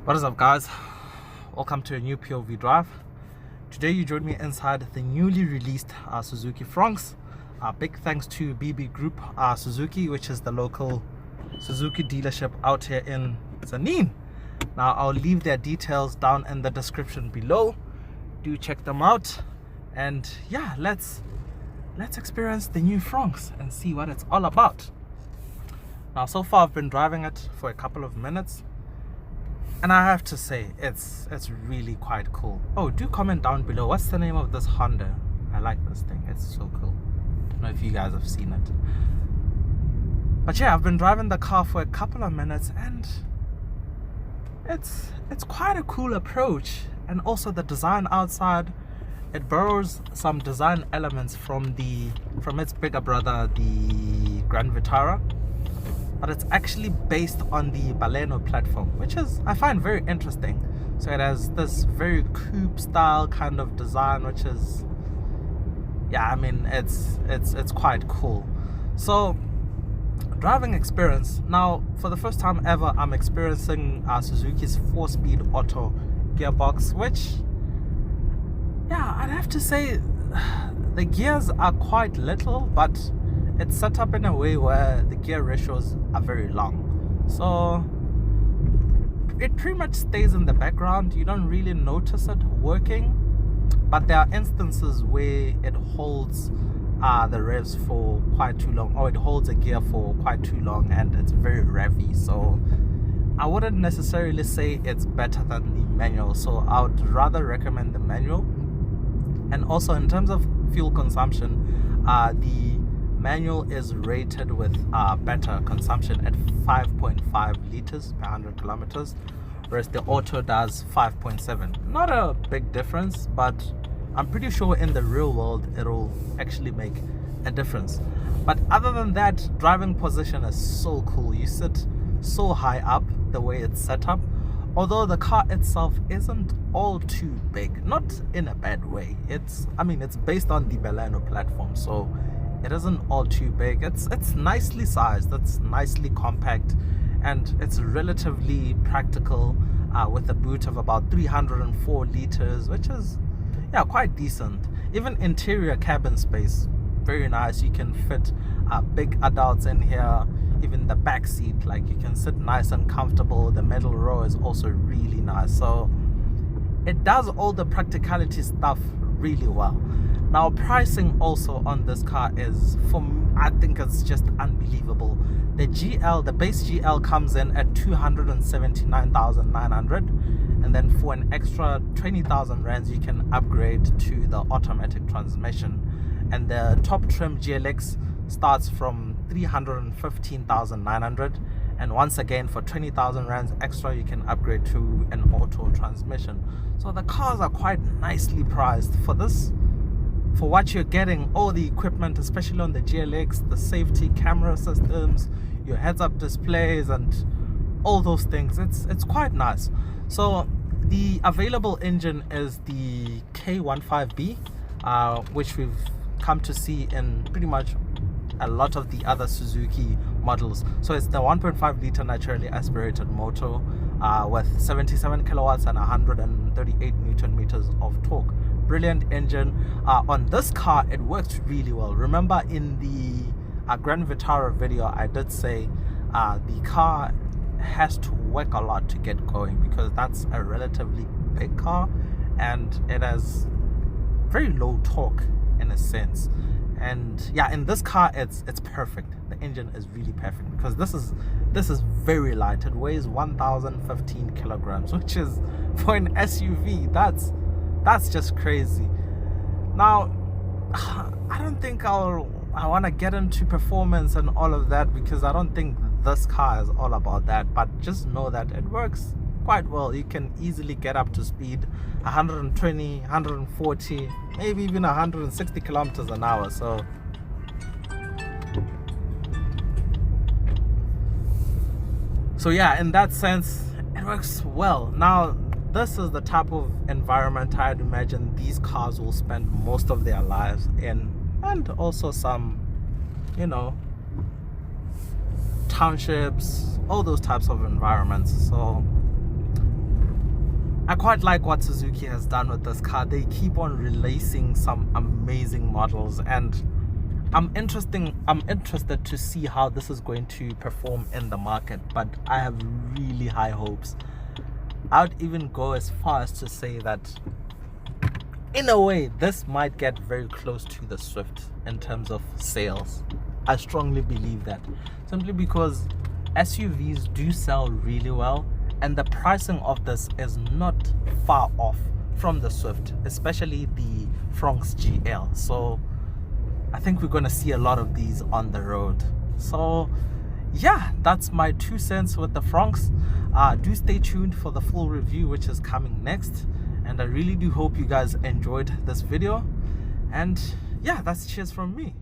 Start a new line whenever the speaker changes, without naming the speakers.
What is up, guys? Welcome to a new POV drive. Today you join me inside the newly released Suzuki Fronx. Big thanks to BB Group Suzuki, which is the local Suzuki dealership out here in Zanin. Now I'll leave their details down in the description below. Do check them out, and yeah, let's experience the new Fronx and see what it's all about. Now so far I've been driving it for a couple of minutes, and I have to say, it's really quite cool. Oh, do comment down below, what's the name of this Honda? I like this thing, it's so cool. Don't know if you guys have seen it. But yeah, I've been driving the car for a couple of minutes, and it's quite a cool approach. And also the design outside, it borrows some design elements from its bigger brother, the Grand Vitara. But it's actually based on the Baleno platform, which is, I find, very interesting. So it has this very coupe style kind of design, which is, yeah, I mean, it's quite cool. So driving experience. Now, for the first time ever, I'm experiencing Suzuki's 4-speed auto gearbox, which, yeah, I'd have to say the gears are quite little, but it's set up in a way where the gear ratios are very long, so it pretty much stays in the background. You don't really notice it working, but there are instances where it holds the revs for quite too long, or it holds a gear for quite too long, and it's very revvy. So I wouldn't necessarily say it's better than the manual, so I would rather recommend the manual. And also in terms of fuel consumption, the manual is rated with better consumption at 5.5 liters per 100 kilometers, whereas the auto does 5.7. Not a big difference, but I'm pretty sure in the real world it'll actually make a difference. But other than that, driving position is so cool. You sit so high up the way it's set up, although the car itself isn't all too big, not in a bad way. It's based on the Baleno platform, so it isn't all too big. It's nicely sized, it's nicely compact, and it's relatively practical, with a boot of about 304 liters, which is, yeah, quite decent. Even interior cabin space, very nice. You can fit big adults in here. Even the back seat, like, you can sit nice and comfortable. The middle row is also really nice, so it does all the practicality stuff really well. Now, pricing also on this car is, I think it's just unbelievable. The GL, the base GL, comes in at 279,900, and then for an extra 20,000 rands you can upgrade to the automatic transmission. And the top trim GLX starts from 315,900, and once again for 20,000 rands extra you can upgrade to an auto transmission. So the cars are quite nicely priced for this. For what you're getting, all the equipment, especially on the GLX, the safety camera systems, your heads-up displays, and all those things, it's quite nice. So the available engine is the K15B, which we've come to see in pretty much a lot of the other Suzuki models. So it's the 1.5 liter naturally aspirated motor with 77 kilowatts and 138 newton meters of torque. Brilliant engine. On this car it works really well. Remember in the Grand Vitara video I did say the car has to work a lot to get going, because that's a relatively big car and it has very low torque in a sense. And yeah, in this car it's perfect. The engine is really perfect, because this is very light. It weighs 1,015 kilograms, which is, for an SUV, that's just crazy. Now, I don't think I want to get into performance and all of that, because I don't think this car is all about that. But just know that it works quite well. You can easily get up to speed 120, 140, maybe even 160 kilometers an hour. So yeah, in that sense it works well. Now, this is the type of environment I'd imagine these cars will spend most of their lives in, and also some, you know, townships, all those types of environments. So I quite like what Suzuki has done with this car. They keep on releasing some amazing models, and I'm interested to see how this is going to perform in the market, but I have really high hopes. I would even go as far as to say that in a way this might get very close to the Swift in terms of sales. I strongly believe that, simply because SUVs do sell really well, and the pricing of this is not far off from the Swift, especially the Fronx GL. So I think we're going to see a lot of these on the road. So yeah, that's my 2 cents with the Fronx. Do stay tuned for the full review, which is coming next, and I really do hope you guys enjoyed this video. And yeah, that's cheers from me.